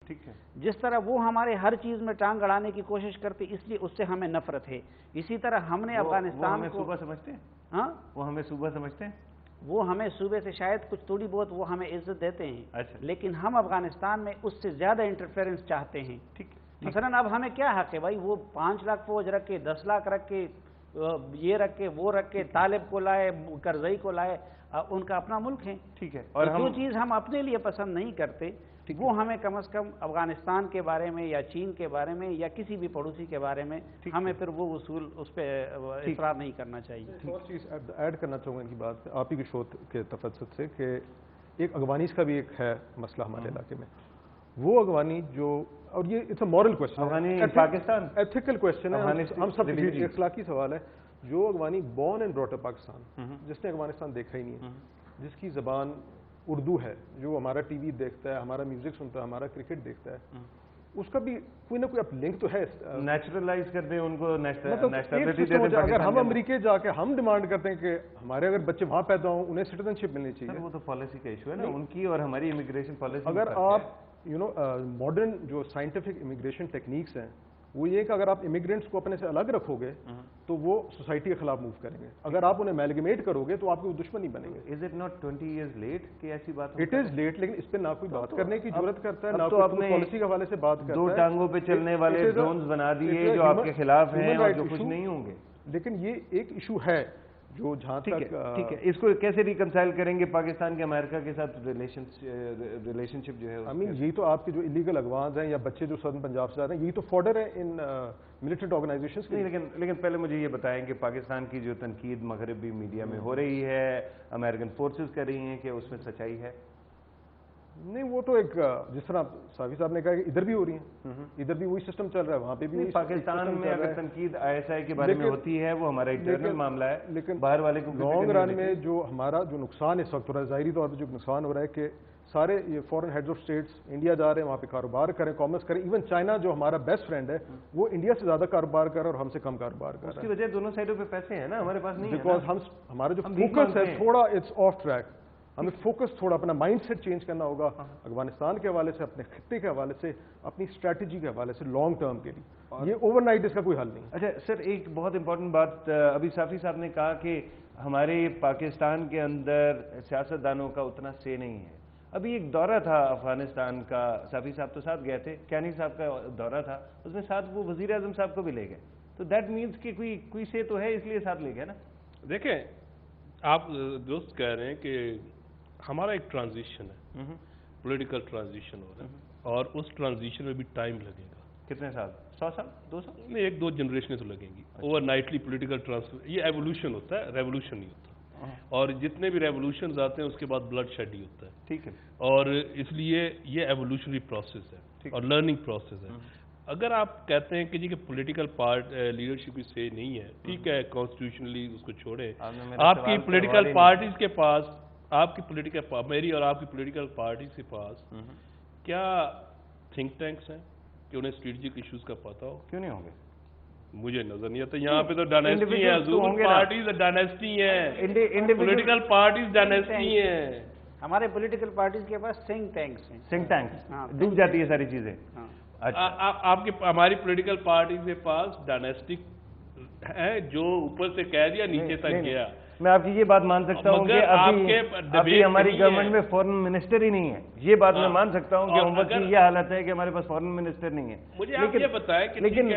ٹھیک ہے. جس طرح وہ ہمارے ہر چیز میں ٹانگ اڑانے کی کوشش کرتے اس لیے اس سے ہمیں نفرت ہے. اسی طرح ہم نے افغانستان کو صوبہ سمجھتے ہیں. ہاں وہ ہمیں صوبہ سمجھتے ہیں. وہ ہمیں صوبے سے شاید کچھ تھوڑی بہت وہ ہمیں عزت دیتے ہیں. اچھا. لیکن ہم افغانستان میں اس سے زیادہ انٹرفیئرنس چاہتے ہیں. مثلاً اب ہمیں کیا حق ہے بھائی؟ وہ 5 لاکھ فوج رکھ کے 10 لاکھ رکھ کے یہ رکھ کے وہ رکھ کے طالب کو لائے کرزئی کو لائے. ان کا اپنا ملک ہے. ٹھیک ہے. اور جو چیز ہم اپنے لیے پسند نہیں کرتے وہ ہمیں کم از کم افغانستان کے بارے میں یا چین کے بارے میں یا کسی بھی پڑوسی کے بارے میں ہمیں پھر وہ اصول اس پہ اصرار نہیں کرنا چاہیے. ایک اور چیز ایڈ کرنا چاہوں گا ان کی بات آپ ہی کے شو کے تفصت سے کہ ایک افغانیز کا بھی ایک ہے مسئلہ ہمارے علاقے میں. وہ افغانی جو اور یہ it's a moral question Pakistan ethical question ہے. ہم سب اخلاقی سوال ہے. جو Afghani born and brought up Pakistan جس نے افغانستان دیکھا ہی نہیں ہے, جس کی زبان اردو ہے, جو ہمارا ٹی وی دیکھتا ہے, ہمارا میوزک سنتا ہے, ہمارا کرکٹ دیکھتا ہے, اس کا بھی کوئی نہ کوئی اب لنک تو ہے. نیچرلائز کر دیں ان کو, اگر ہم امریکہ جا کے ہم ڈیمانڈ کرتے ہیں کہ ہمارے اگر بچے وہاں پیدا ہوں انہیں سٹیزن شپ ملنی چاہیے. وہ تو پالیسی کا ایشو ہے نا ان کی اور ہماری امیگریشن پالیسی. اگر آپ ماڈرن جو سائنٹیفک امیگریشن ٹیکنیکس ہیں وہ یہ کہ اگر آپ امیگرینٹس کو اپنے سے الگ رکھو گے تو وہ سوسائٹی کے خلاف موو کریں گے. اگر آپ انہیں میلگمیٹ کرو گے تو آپ کو دشمن نہیں بنیں گے. Is it not 20 years late کہ ایسی بات؟ اٹ از لیٹ, لیکن اس پہ نہ کوئی بات کرنے کی ضرورت کرتا ہے, نہ کوئی پالیسی کے حوالے سے بات کرتا ہے. 2 ٹانگوں پہ چلنے والے ڈرونز بنا دیے جو آپ کے خلاف ہیں اور جو کچھ نہیں ہوں گے. لیکن یہ ایک ایشو ہے جو جہاں تک ٹھیک ہے. اس کو کیسے ریکنسائل کریں گے پاکستان کے امریکہ کے ساتھ ریلیشن شپ جو ہے؟ یہی تو آپ کے جو الیگل اغواز ہیں یا بچے جو سدرن پنجاب سے آ رہے ہیں یہی تو فارڈر ہے ان ملیٹنٹ آرگنائزیشنز کے. لیکن پہلے مجھے یہ بتائیں کہ پاکستان کی جو تنقید مغربی میڈیا میں ہو رہی ہے, امریکن فورسز کر رہی ہیں, کہ اس میں سچائی ہے؟ نہیں, وہ تو ایک جس طرح صافی صاحب نے کہا کہ ادھر بھی ہو رہی ہیں, ادھر بھی وہی سسٹم چل رہا ہے, وہاں پہ بھی. پاکستان میں اگر تنقید ISI کے بارے میں ہوتی ہے وہ ہمارا انٹرنل معاملہ ہے, لیکن باہر والے کو لانگ رن میں جو ہمارا جو نقصان اس وقت ہو رہا ہے, ظاہری طور پہ جو نقصان ہو رہا ہے کہ سارے یہ فورن ہیڈز آف اسٹیٹس انڈیا جا رہے ہیں, وہاں پہ کاروبار کریں, کامرس کریں. ایون چائنا جو ہمارا بیسٹ فرینڈ ہے وہ انڈیا سے زیادہ کاروبار کر رہا ہے اور ہم سے کم کاروبار کر رہا ہے. اس کی وجہ دونوں سائڈوں پہ پیسے ہیں نا, ہمارے پاس نہیں ہے. بیکاز ہمارا جو فوکس ہے تھوڑا اٹس آف ٹریک. ہمیں فوکس تھوڑا اپنا مائنڈ سیٹ چینج کرنا ہوگا افغانستان کے حوالے سے, اپنے خطے کے حوالے سے, اپنی اسٹریٹجی کے حوالے سے لانگ ٹرم کے لیے. یہ اوور نائٹ اس کا کوئی حل نہیں. اچھا سر, ایک بہت امپورٹنٹ بات ابھی صافی صاحب نے کہا کہ ہمارے پاکستان کے اندر سیاستدانوں کا اتنا سے نہیں ہے. ابھی ایک دورہ تھا افغانستان کا, صافی صاحب تو ساتھ گئے تھے, کیانی صاحب کا دورہ تھا, اس میں ساتھ وہ وزیر اعظم صاحب کو بھی لے گئے, تو دیٹ مینس کہ کوئی سے تو ہے اس لیے ساتھ لے گئے نا. دیکھیں آپ دوست کہہ رہے ہیں کہ ہمارا ایک ٹرانزیشن ہے, پولیٹیکل ٹرانزیشن ہو رہا ہے, اور اس ٹرانزیشن میں بھی ٹائم لگے گا. کتنے سال؟ 100 سال 200؟ نہیں, 1-2 جنریشنیں تو لگیں گی. اوور نائٹلی پولیٹیکل ٹرانسفر, یہ ایوولوشن ہوتا ہے, ریوولوشن نہیں ہوتا. اور جتنے بھی ریوولوشنز آتے ہیں اس کے بعد بلڈ شیڈ ہی ہوتا ہے. ٹھیک ہے. اور اس لیے یہ ایوولوشنری پروسیس ہے اور لرننگ پروسیس ہے. اگر آپ کہتے ہیں کہ جی کہ پولیٹیکل لیڈرشپ کی سے نہیں ہے, ٹھیک ہے, کانسٹیٹیوشنلی اس کو چھوڑیں. آپ کی پولیٹیکل پارٹیز کے پاس, آپ کی پولیٹیکل, میری اور آپ کی پولیٹیکل پارٹیز کے پاس کیا تھنک ٹینکس ہیں کہ انہیں اسٹریٹجک ایشوز کا پتہ ہو؟ کیوں نہیں ہوں گے؟ مجھے نظر نہیں آتا. یہاں پہ تو ڈائنیسٹی ہے, حضور پارٹیز ڈائنیسٹی ہیں, پولیٹیکل پارٹیز ڈائنیسٹی ہیں. ہمارے پولیٹیکل پارٹیز کے پاس تھنک ٹینکس ہیں. تھنک ٹینکس ڈوب جاتی ہے ساری چیزیں. آپ کی ہماری پولیٹیکل پارٹیز کے پاس ڈائنیسٹک ہے, جو اوپر سے کہہ دیا نیچے تک گیا. میں آپ کی یہ بات مان سکتا ہوں کہ ابھی ہماری گورنمنٹ میں فورن منسٹر ہی نہیں ہے. یہ بات میں مان سکتا ہوں کہ امت کی یہ حالت ہے کہ ہمارے پاس فورن منسٹر نہیں ہے. مجھے آپ یہ بتائیں کہ لیکن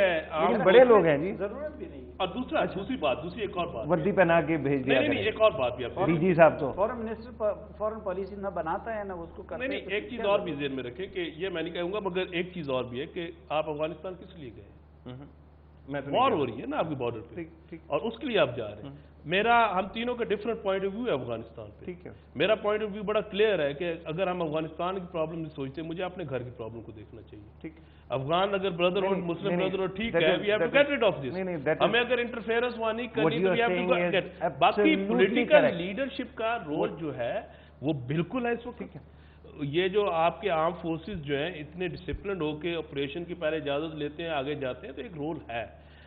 بڑے لوگ ہیں جی. ضرورت بھی نہیں. اور دوسری ایک اور بات, وردی پہنا کے بھیج دیا. نہیں, ایک اور بات بھی آپ ڈی جی صاحب تو فورن منسٹر فورن پالیسی نہ بناتا ہے نہ اس کو کرتا ہے. نہیں, ایک چیز اور بھی ذہن میں رکھیں کہ یہ میں نہیں کہوں گا, مگر ایک چیز اور بھی ہے کہ آپ افغانستان کس لیے گئے؟ وار ہو رہی ہے نا آپ کی بارڈر پہ, اور اس کے لیے آپ جا رہے ہیں. ہم تینوں کا ڈفرنٹ پوائنٹ آف ویو ہے افغانستان پہ. ٹھیک ہے. میرا پوائنٹ آف ویو بڑا کلیئر ہے کہ اگر ہم افغانستان کی پرابلم نہیں سوچتے, مجھے اپنے گھر کی پرابلم کو دیکھنا چاہیے. ٹھیک. افغان اگر brotherhood, Muslim brotherhood, ٹھیک ہے, we have to get rid of this. ہمیں اگر انٹرفیئرنس وہاں نہیں کرنی تو وی ہیو ٹو گیٹ. باقی پولیٹیکل لیڈرشپ کا رول جو ہے وہ بالکل ہے اس وقت. ٹھیک ہے. یہ جو آپ کے آرم فورسز جو ہیں اتنے ڈسپلنڈ ہو کے آپریشن کی پہلے اجازت لیتے ہیں, آگے جاتے ہیں, تو ایک رول ہے.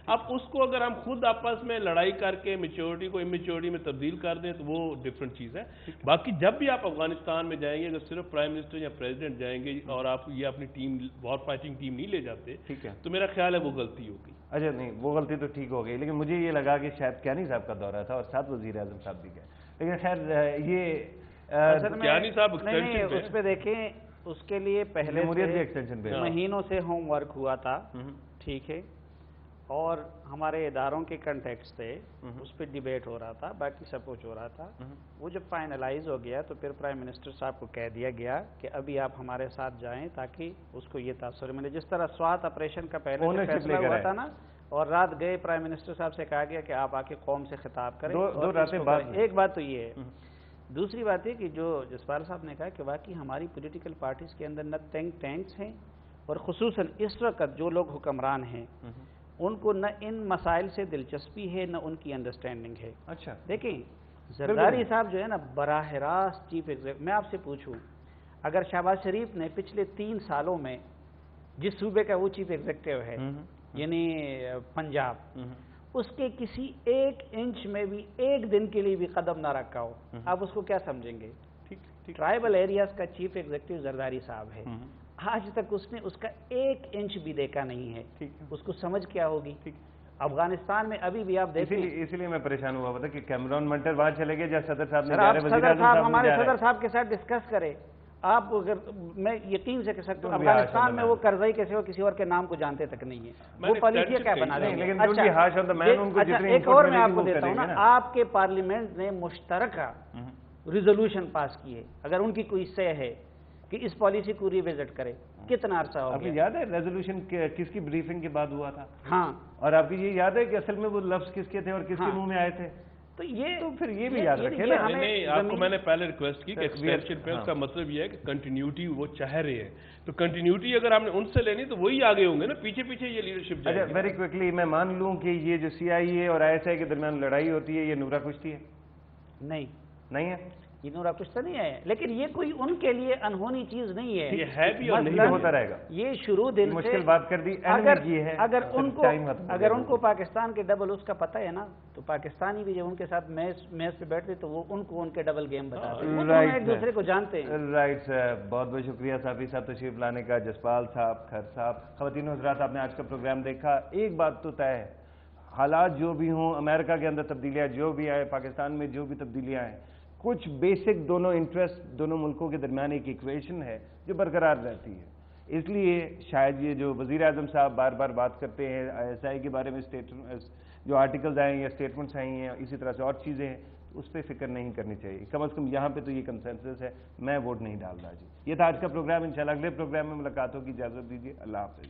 اب اس کو اگر ہم خود آپس میں لڑائی کر کے میچورٹی کو امیچورٹی میں تبدیل کر دیں تو وہ ڈفرینٹ چیز ہے. باقی جب بھی آپ افغانستان میں جائیں گے اگر صرف پرائم منسٹر یا پریزیڈنٹ جائیں گے اور آپ یہ اپنی ٹیم وار فائٹنگ ٹیم نہیں لے جاتے تو میرا خیال ہے وہ غلطی ہوگی. اچھا نہیں وہ غلطی تو ٹھیک ہو گئی لیکن مجھے یہ لگا کہ شاید کیانی صاحب کا دورہ تھا اور ساتھ وزیر اعظم صاحب بھی گئے لیکن خیر یہ کیانی صاحب اس پہ دیکھیں اس کے لیے پہلے مہینوں سے ہوم ورک ہوا تھا ٹھیک ہے اور ہمارے اداروں کے کنٹیکس تھے اس پہ ڈیبیٹ ہو رہا تھا باقی سب کچھ ہو رہا تھا. وہ جب فائنلائز ہو گیا تو پھر پرائم منسٹر صاحب کو کہہ دیا گیا کہ ابھی آپ ہمارے ساتھ جائیں تاکہ اس کو یہ تاثر ملے. جس طرح سوات آپریشن کا پہلے فیصلہ ہوا تھا نا اور رات گئے پرائم منسٹر صاحب سے کہا گیا کہ آپ آ کے قوم سے خطاب کریں. ایک بات تو یہ ہے. دوسری بات ہے کہ جو جسپال صاحب نے کہا کہ واقعی ہماری پولیٹیکل پارٹیز کے اندر نہ تھنک ٹینکس ہیں اور خصوصاً اس وقت جو لوگ حکمران ہیں ان کو نہ ان مسائل سے دلچسپی ہے نہ ان کی انڈرسٹینڈنگ ہے. اچھا دیکھیں زرداری صاحب جو ہے نا براہ راست چیف ایگزیکٹو. میں آپ سے پوچھوں اگر شہباز شریف نے پچھلے 3 سالوں میں جس صوبے کا وہ چیف ایگزیکٹو ہے یعنی پنجاب اس کے کسی 1 انچ میں بھی 1 دن کے لیے بھی قدم نہ رکھا ہو آپ اس کو کیا سمجھیں گے؟ ٹرائبل ایریاز کا چیف ایگزیکٹو زرداری صاحب ہے. آج تک اس نے اس کا 1 انچ بھی دیکھا نہیں ہے. اس کو سمجھ کیا ہوگی؟ افغانستان میں ابھی بھی آپ دیکھیں اسی لیے میں پریشان ہوا تھا کہ کیمرون منٹر وہاں چلے گئے جب صدر صاحب نے ہمارے صدر صاحب کے ساتھ ڈسکس کرے. آپ اگر میں یقین سے کہہ سکتا ہوں افغانستان میں وہ کرزئی کیسے ہو کسی اور کے نام کو جانتے تک نہیں ہے. وہ پالیسی کیا بنا رہے ہیں. ایک اور میں آپ کو دیتا ہوں نا آپ کے پارلیمنٹ نے مشترکہ ریزولوشن پاس کی ہے اگر ان کی کوئی سے ہے کہ اس پالیسی کو ریوزٹ کرے کتنا عرصہ ہو گیا. آپ کو یاد ہے ریزولوشن کس کی بریفنگ کے بعد ہوا تھا؟ ہاں. اور آپ کو یہ یاد ہے کہ اصل میں وہ لفظ کس کے تھے اور کس کے منہ میں آئے تھے؟ تو یہ تو پھر یہ بھی یاد رکھے نا. نہیں آپ کو میں نے پہلے ریکویسٹ کی کہ ایکسپینشن پہ اس کا مطلب یہ ہے کہ کنٹینیوٹی وہ چاہ رہے ہیں تو کنٹینیوٹی اگر ہم نے ان سے لینی تو وہی آگے ہوں گے نا پیچھے پیچھے یہ لیڈرشپ. اچھا ویری کوئکلی میں مان لوں کہ یہ جو CIA اور ISI کے درمیان لڑائی ہوتی ہے یہ نورا کشتی ہے؟ نہیں ہے یہ نورا کشتی نہیں ہے لیکن یہ کوئی ان کے لیے انہونی چیز نہیں ہے. یہ ہے بھی اور نہیں ہوتا رہے گا. یہ شروع دن سے مشکل بات کر دی اگر ان کو پاکستان کے ڈبل اس کا پتہ ہے نا تو پاکستانی بھی جب ان کے ساتھ میز پہ بیٹھتے تو وہ ان کو ان کے ڈبل گیم بتاتے ہیں. ایک دوسرے کو جانتے ہیں. رائٹ سر بہت بہت شکریہ صافی صاحب تشریف لانے کا. جسپال صاحب خیر صاحب خواتین و حضرات آپ نے آج کا پروگرام دیکھا. ایک بات تو طے ہے حالات جو بھی ہوں امریکہ کے اندر تبدیلیاں جو بھی آئے پاکستان میں جو بھی تبدیلیاں آئیں کچھ بیسک دونوں انٹرسٹ دونوں ملکوں کے درمیان ایک ایکویشن ہے جو برقرار رہتی ہے. اس لیے شاید یہ جو وزیر اعظم صاحب بار بار بات کرتے ہیں ISI کے بارے میں جو آرٹیکلز آئے ہیں یا اسٹیٹمنٹس آئی ہیں اسی طرح سے اور چیزیں ہیں اس پہ فکر نہیں کرنی چاہیے. کم از کم یہاں پہ تو یہ کنسنسس ہے. میں ووٹ نہیں ڈال رہا جی. یہ تھا آج کا پروگرام. انشاءاللہ اگلے پروگرام میں ملاقات ہوگی. اجازت دیجیے. اللہ حافظ.